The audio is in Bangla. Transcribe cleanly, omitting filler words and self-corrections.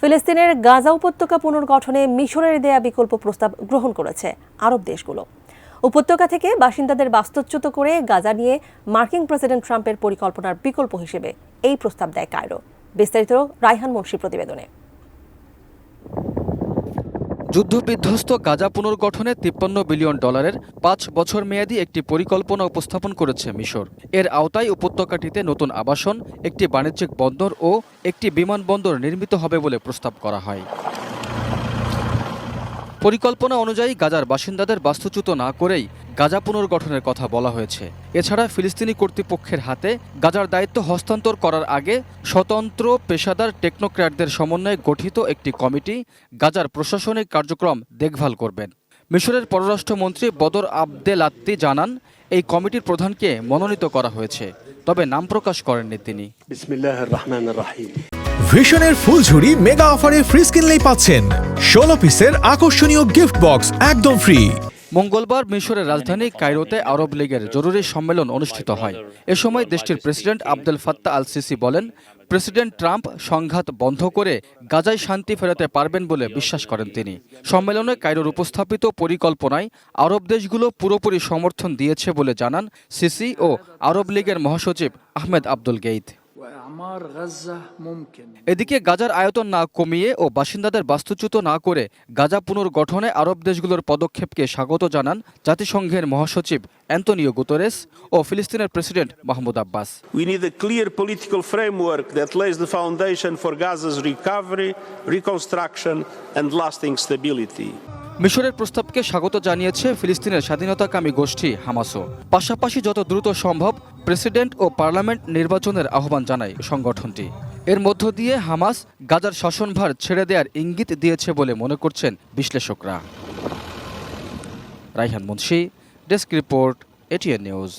ফিলিস্তিনের গাজা উপত্যকা পুনর্গঠনে মিশরের দেয়া বিকল্প প্রস্তাব গ্রহণ করেছে আরব দেশগুলো। উপত্যকা থেকে বাসিন্দাদের বাস্তুচ্যুত করে গাজা নিয়ে মার্কিন প্রেসিডেন্ট ট্রাম্পের পরিকল্পনার বিকল্প হিসেবে এই প্রস্তাব দেয় কায়রো। বিস্তারিত রায়হান মুন্সি প্রতিবেদনে। যুদ্ধবিধ্বস্ত গাজা পুনর্গঠনে $53 বিলিয়ন 5 বছর মেয়াদী একটি পরিকল্পনা উপস্থাপন করেছে মিশর। এর আওতায় উপত্যকাটিতে নতুন আবাসন, একটি বাণিজ্যিক বন্দর ও একটি বিমানবন্দর নির্মিত হবে বলে প্রস্তাব করা হয়। পরিকল্পনা অনুযায়ী গাজার বাসিন্দাদের বাস্তুচ্যুত না করেই গাজা পুনর্গঠনের কথা বলা হয়েছে। এছাড়া ফিলিস্তিনি কর্তৃপক্ষের হাতে গাজার দায়িত্ব হস্তান্তর করার আগে স্বতন্ত্র পেশাদার টেকনোক্র্যাটদের সমন্বয়ে গঠিত একটি কমিটি গাজার প্রশাসনিক কার্যক্রম দেখভাল করবেন। মিশরের পররাষ্ট্রমন্ত্রী বদর আবদেলাত্তি জানান, এই কমিটির প্রধানকে মনোনীত করা হয়েছে, তবে নাম প্রকাশ করেননি তিনি। বিসমিল্লাহির রহমানির রহিম। ভিশনের ফুলঝুরি মেগা অফারে ফ্রিজ কিনলেই পাচ্ছেন 16 পিসের আকর্ষণীয় গিফট বক্স একদম ফ্রি। মঙ্গলবার মিশরের রাজধানী কায়রোতে আরব লীগের জরুরি সম্মেলন অনুষ্ঠিত হয়। এ সময় দেশটির president Abdel Fattah al CC বলেন, প্রেসিডেন্ট ট্রাম্প সংঘাত বন্ধ করে গাজায় শান্তি ফেরাতে পারবেন বলে বিশ্বাস করেন তিনি। সম্মেলনে কায়রোর উপস্থাপিত পরিকল্পনায় আরব দেশগুলো পুরোপুরি সমর্থন দিয়েছে বলে জানান সিসি ও আরব লীগের মহাসচিব আহমেদ আব্দুল গেইত। এদিকে গাজার আয়তন না কমিয়ে ও বাসিন্দাদের বাস্তুচ্যুত না করে গাজা পুনর্গঠনে আরব দেশগুলোর পদক্ষেপকে স্বাগত জানান জাতিসংঘের মহাসচিব অ্যান্তনিও গুতেরেস ও ফিলিস্তিনের president Mahmoud Abbas. We need a clear political framework that lays the foundation for Gaza's recovery, reconstruction and lasting stability. মিশরের প্রস্তাবকে স্বাগত জানিয়েছে ফিলিস্তিনের স্বাধীনতাকামী গোষ্ঠী হামাসও। পাশাপাশি যত দ্রুত সম্ভব প্রেসিডেন্ট ও পার্লামেন্ট নির্বাচনের আহ্বান জানায় সংগঠনটি। এর মধ্য দিয়ে হামাস গাজার শাসনভার ছেড়ে দেওয়ার ইঙ্গিত দিয়েছে বলে মনে করছেন বিশ্লেষকরা। Raihan Munshi, desk report, ATN news.